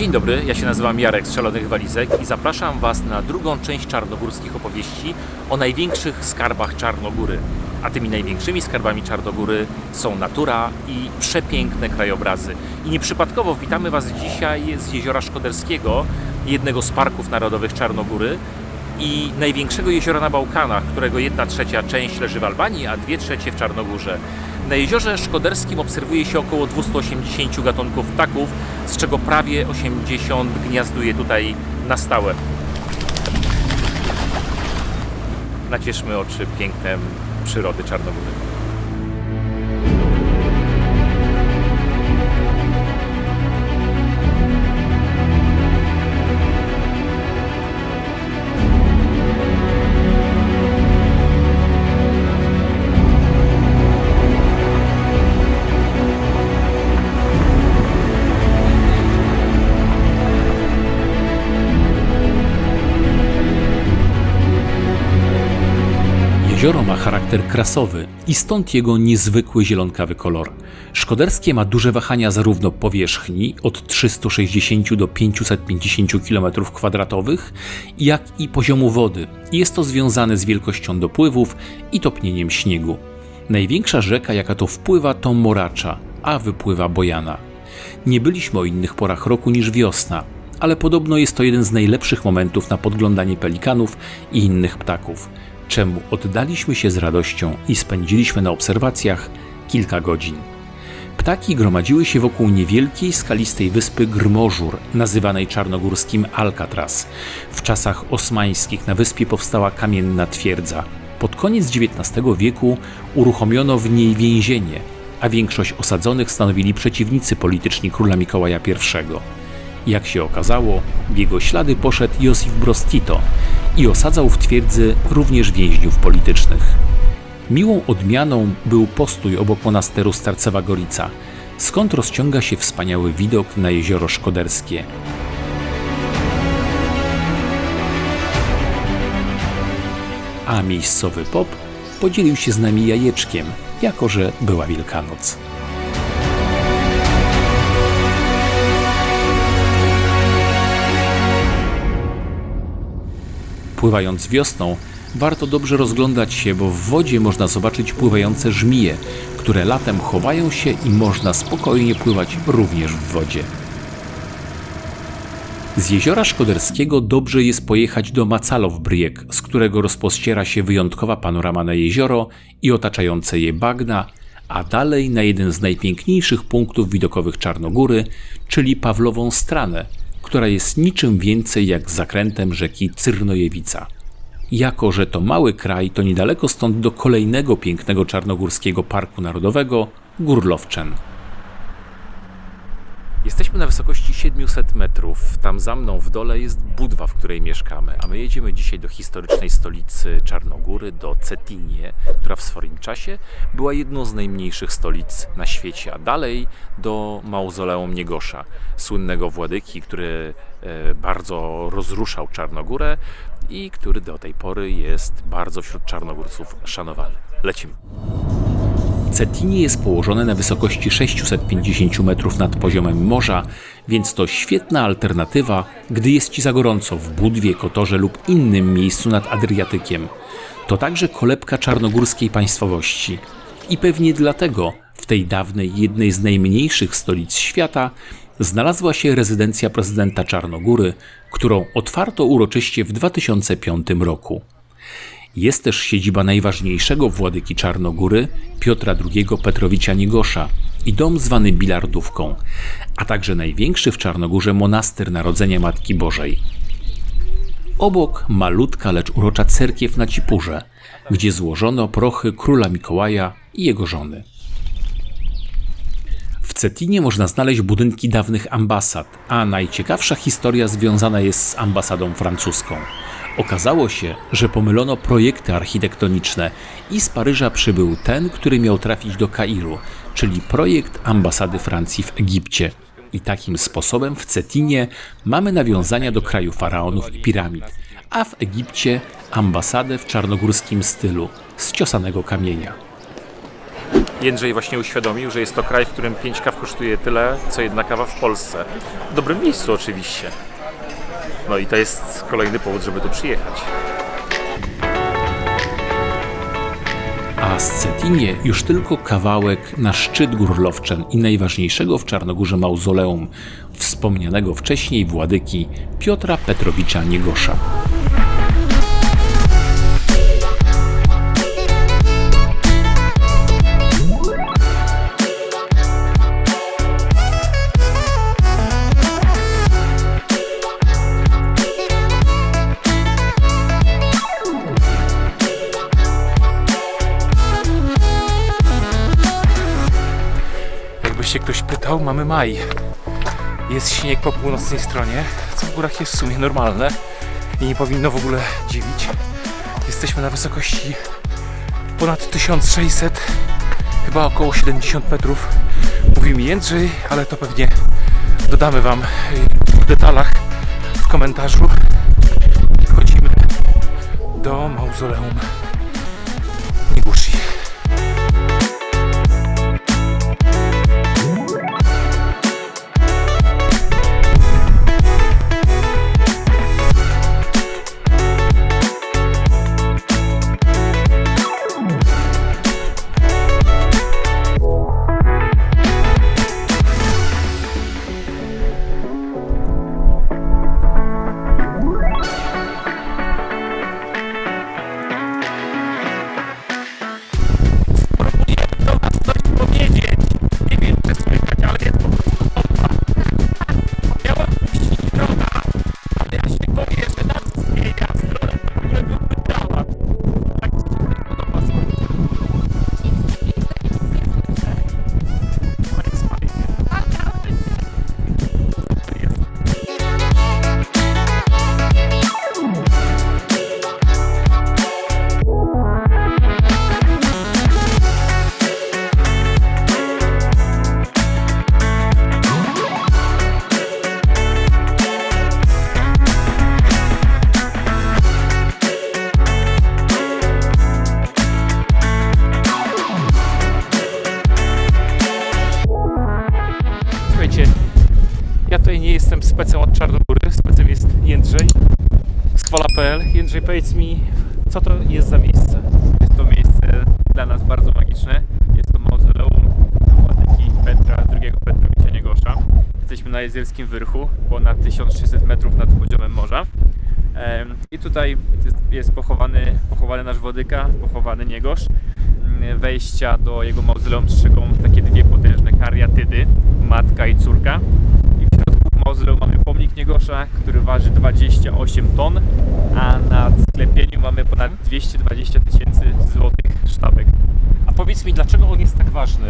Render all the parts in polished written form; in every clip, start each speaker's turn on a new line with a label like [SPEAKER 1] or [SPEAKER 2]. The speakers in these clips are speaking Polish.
[SPEAKER 1] Dzień dobry, ja się nazywam Jarek z Szalonych Walizek i zapraszam Was na drugą część czarnogórskich opowieści o największych skarbach Czarnogóry. A tymi największymi skarbami Czarnogóry są natura i przepiękne krajobrazy. I nieprzypadkowo witamy Was dzisiaj z Jeziora Szkoderskiego, jednego z parków narodowych Czarnogóry i największego jeziora na Bałkanach, którego 1/3 część leży w Albanii, a 2/3 w Czarnogórze. Na Jeziorze Szkoderskim obserwuje się około 280 gatunków ptaków, z czego prawie 80 gniazduje tutaj na stałe. Nacieszmy oczy pięknem przyrody Czarnogóry.
[SPEAKER 2] Jezioro ma charakter krasowy i stąd jego niezwykły zielonkawy kolor. Szkoderskie ma duże wahania zarówno powierzchni od 360 do 550 km2, jak i poziomu wody. Jest to związane z wielkością dopływów i topnieniem śniegu. Największa rzeka, jaka to wpływa, to Moracza, a wypływa Bojana. Nie byliśmy o innych porach roku niż wiosna, ale podobno jest to jeden z najlepszych momentów na podglądanie pelikanów i innych ptaków, czemu oddaliśmy się z radością i spędziliśmy na obserwacjach kilka godzin. Ptaki gromadziły się wokół niewielkiej, skalistej wyspy Grmożur, nazywanej czarnogórskim Alcatraz. W czasach osmańskich na wyspie powstała kamienna twierdza. Pod koniec XIX wieku uruchomiono w niej więzienie, a większość osadzonych stanowili przeciwnicy polityczni króla Mikołaja I. Jak się okazało, w jego ślady poszedł Josip Broz Tito i osadzał w twierdzy również więźniów politycznych. Miłą odmianą był postój obok monasteru Starcewa Gorica, skąd rozciąga się wspaniały widok na Jezioro Szkoderskie. A miejscowy pop podzielił się z nami jajeczkiem, jako że była Wielkanoc. Pływając wiosną, warto dobrze rozglądać się, bo w wodzie można zobaczyć pływające żmije, które latem chowają się i można spokojnie pływać również w wodzie. Z Jeziora Szkoderskiego dobrze jest pojechać do Macalow-Brijek, z którego rozpościera się wyjątkowa panorama na jezioro i otaczające je bagna, a dalej na jeden z najpiękniejszych punktów widokowych Czarnogóry, czyli Pawlową Stranę, która jest niczym więcej jak zakrętem rzeki Cyrnojewica. Jako że to mały kraj, to niedaleko stąd do kolejnego pięknego czarnogórskiego parku narodowego Górlowczyn.
[SPEAKER 1] Jesteśmy na wysokości 700 metrów. Tam za mną w dole jest Budwa, w której mieszkamy. A my jedziemy dzisiaj do historycznej stolicy Czarnogóry, do Cetinje, która w swoim czasie była jedną z najmniejszych stolic na świecie. A dalej do mauzoleum Niegosza, słynnego władyki, który bardzo rozruszał Czarnogórę i który do tej pory jest bardzo wśród Czarnogórców szanowany. Lecimy.
[SPEAKER 2] Cetinje jest położone na wysokości 650 metrów nad poziomem morza, więc to świetna alternatywa, gdy jest Ci za gorąco w Budwie, Kotorze lub innym miejscu nad Adriatykiem. To także kolebka czarnogórskiej państwowości. I pewnie dlatego w tej dawnej, jednej z najmniejszych stolic świata znalazła się rezydencja prezydenta Czarnogóry, którą otwarto uroczyście w 2005 roku. Jest też siedziba najważniejszego władyki Czarnogóry, Piotra II Petrowicza Niegosza i dom zwany Bilardówką, a także największy w Czarnogórze monaster Narodzenia Matki Bożej. Obok malutka, lecz urocza cerkiew na Cipurze, gdzie złożono prochy króla Mikołaja i jego żony. W Cetinie można znaleźć budynki dawnych ambasad, a najciekawsza historia związana jest z ambasadą francuską. Okazało się, że pomylono projekty architektoniczne i z Paryża przybył ten, który miał trafić do Kairu, czyli projekt ambasady Francji w Egipcie. I takim sposobem w Cetinie mamy nawiązania do kraju faraonów i piramid, a w Egipcie ambasadę w czarnogórskim stylu z ciosanego kamienia.
[SPEAKER 1] Jędrzej właśnie uświadomił, że jest to kraj, w którym 5 kaw kosztuje tyle, co jedna kawa w Polsce. W dobrym miejscu oczywiście. No i to jest kolejny powód, żeby tu przyjechać.
[SPEAKER 2] A z Cetynie już tylko kawałek na szczyt Gór Lowczan i najważniejszego w Czarnogórze mauzoleum, wspomnianego wcześniej władyki Piotra Petrowicza Niegosza.
[SPEAKER 1] Jakby się ktoś pytał, mamy maj. Jest śnieg po północnej stronie, co w górach jest w sumie normalne i nie powinno w ogóle dziwić. Jesteśmy na wysokości ponad 1600, chyba około 70 metrów. Mówi mi Jędrzej, ale to pewnie dodamy Wam w detalach w komentarzu. Wchodzimy do mauzoleum Niegoshi. Ja tutaj nie jestem specem od Czarnogóry, specem jest Jędrzej z Wola.pl. Jędrzej, powiedz mi, co to jest za miejsce?
[SPEAKER 3] Jest to miejsce dla nas bardzo magiczne. Jest to mauzoleum władyki II Petrowicza Niegosza. Jesteśmy na Jezerskim Wyrchu, ponad 1300 metrów nad poziomem morza. I tutaj jest pochowany nasz władyka, pochowany Niegosz. Wejścia do jego mauzoleum strzegą takie dwie potężne kariatydy, matka i córka. I w środku mauzoleum mamy pomnik Niegosza, który waży 28 ton, a na sklepieniu mamy ponad 220 000 złotych sztabek.
[SPEAKER 1] A powiedz mi, dlaczego on jest tak ważny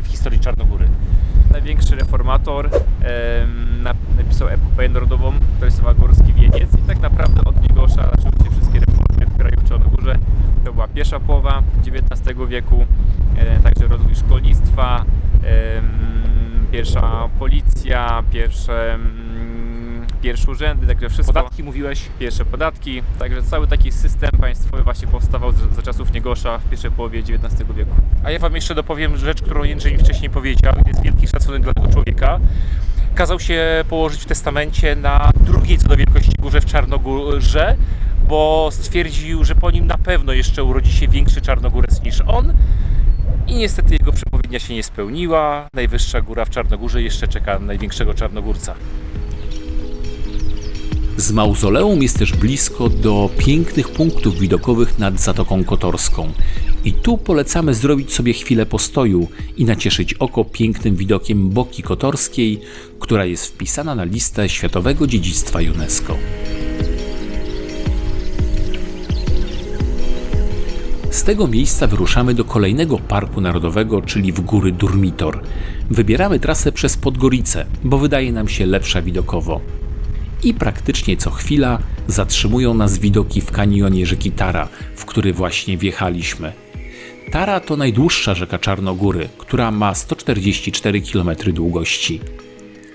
[SPEAKER 1] w historii Czarnogóry?
[SPEAKER 3] Największy reformator napisał epopeję narodową, która jest Górski Wieniec, i tak naprawdę od Niegosza zaczęły się wszystkie reformy w kraju w Czarnogórze. To była pierwsza połowa XIX wieku, także rozwój szkolnictwa, pierwsza policja, pierwsze urzędy, także wszystko.
[SPEAKER 1] Podatki mówiłeś?
[SPEAKER 3] Pierwsze podatki, także cały taki system państwowy właśnie powstawał za czasów Niegosza w pierwszej połowie XIX wieku.
[SPEAKER 1] A ja Wam jeszcze dopowiem rzecz, którą Jędrzej mi wcześniej powiedział. Jest wielki szacunek dla tego człowieka. Kazał się położyć w testamencie na drugiej co do wielkości górze w Czarnogórze, bo stwierdził, że po nim na pewno jeszcze urodzi się większy czarnogórec niż on. I niestety jego przepowiednia się nie spełniła. Najwyższa góra w Czarnogórze jeszcze czeka na największego czarnogórca.
[SPEAKER 2] Z mauzoleum jest też blisko do pięknych punktów widokowych nad Zatoką Kotorską. I tu polecamy zrobić sobie chwilę postoju i nacieszyć oko pięknym widokiem Boki Kotorskiej, która jest wpisana na listę Światowego Dziedzictwa UNESCO. Z tego miejsca wyruszamy do kolejnego parku narodowego, czyli w góry Durmitor. Wybieramy trasę przez Podgorice, bo wydaje nam się lepsza widokowo. I praktycznie co chwila zatrzymują nas widoki w kanionie rzeki Tara, w który właśnie wjechaliśmy. Tara to najdłuższa rzeka Czarnogóry, która ma 144 km długości.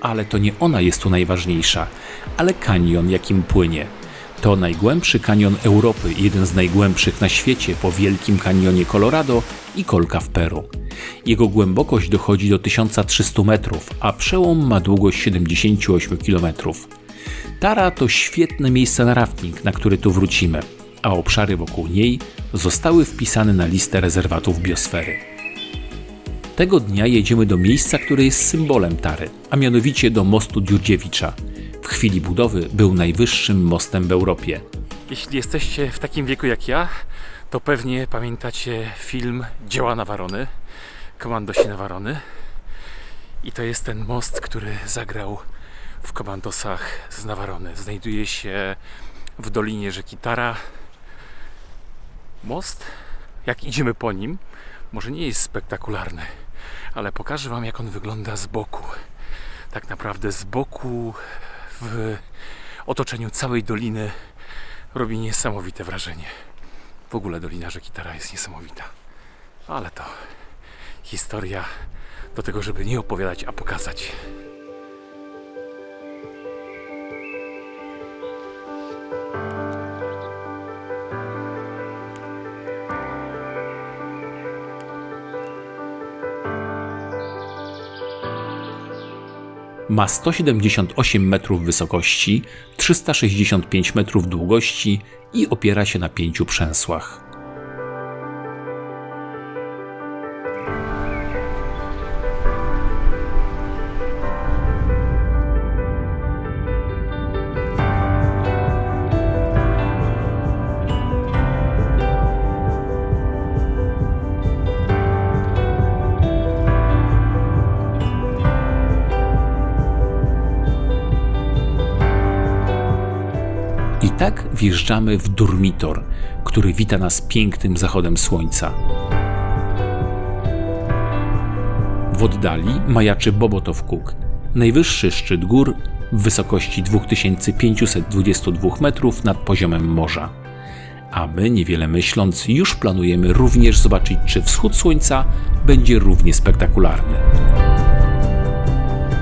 [SPEAKER 2] Ale to nie ona jest tu najważniejsza, ale kanion, jakim płynie. To najgłębszy kanion Europy, jeden z najgłębszych na świecie po Wielkim Kanionie Colorado i Kolka w Peru. Jego głębokość dochodzi do 1300 metrów, a przełom ma długość 78 km. Tara to świetne miejsce na rafting, na który tu wrócimy, a obszary wokół niej zostały wpisane na listę rezerwatów biosfery. Tego dnia jedziemy do miejsca, które jest symbolem Tary, a mianowicie do mostu Dziurdziewicza. W chwili budowy był najwyższym mostem w Europie.
[SPEAKER 1] Jeśli jesteście w takim wieku jak ja, to pewnie pamiętacie film Dzieła Navarony, Komandosi Navarony. I to jest ten most, który zagrał w Komandosach z Navarony. Znajduje się w dolinie rzeki Tara. Most, jak idziemy po nim, może nie jest spektakularny, ale pokażę Wam, jak on wygląda z boku. Tak naprawdę z boku, w otoczeniu całej doliny, robi niesamowite wrażenie. W ogóle dolina rzeki Tara jest niesamowita. Ale to historia do tego, żeby nie opowiadać, a pokazać.
[SPEAKER 2] Ma 178 metrów wysokości, 365 metrów długości i opiera się na 5 przęsłach. I tak wjeżdżamy w Durmitor, który wita nas pięknym zachodem słońca. W oddali majaczy Bobotow Kuk, najwyższy szczyt gór w wysokości 2522 metrów nad poziomem morza. A my, niewiele myśląc, już planujemy również zobaczyć, czy wschód słońca będzie równie spektakularny.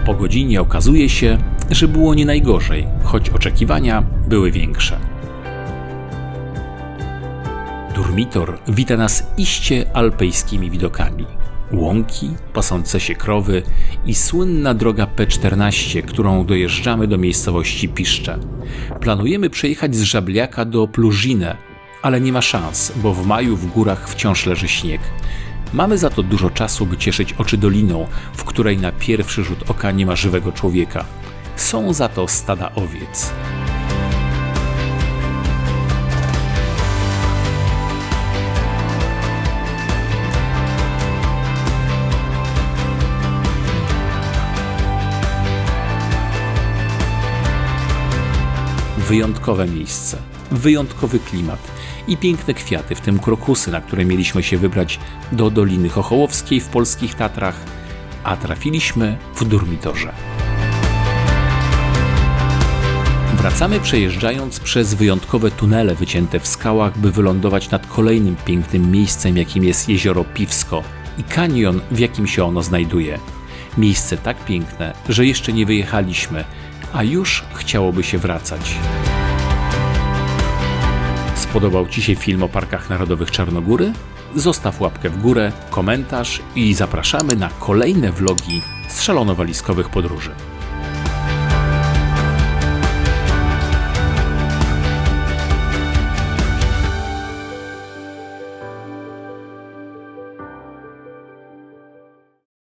[SPEAKER 2] Po godzinie okazuje się, że było nie najgorzej, choć oczekiwania były większe. Durmitor wita nas iście alpejskimi widokami. Łąki, pasące się krowy i słynna droga P14, którą dojeżdżamy do miejscowości Piszcze. Planujemy przejechać z Żabliaka do Plużine, ale nie ma szans, bo w maju w górach wciąż leży śnieg. Mamy za to dużo czasu, by cieszyć oczy doliną, w której na pierwszy rzut oka nie ma żywego człowieka. Są za to stada owiec. Wyjątkowe miejsce, wyjątkowy klimat i piękne kwiaty, w tym krokusy, na które mieliśmy się wybrać do Doliny Chochołowskiej w polskich Tatrach, a trafiliśmy w Durmitorze. Wracamy przejeżdżając przez wyjątkowe tunele wycięte w skałach, by wylądować nad kolejnym pięknym miejscem, jakim jest jezioro Piwsko i kanion, w jakim się ono znajduje. Miejsce tak piękne, że jeszcze nie wyjechaliśmy, a już chciałoby się wracać. Spodobał Ci się film o Parkach Narodowych Czarnogóry? Zostaw łapkę w górę, komentarz i zapraszamy na kolejne vlogi z szalono-walizkowych podróży.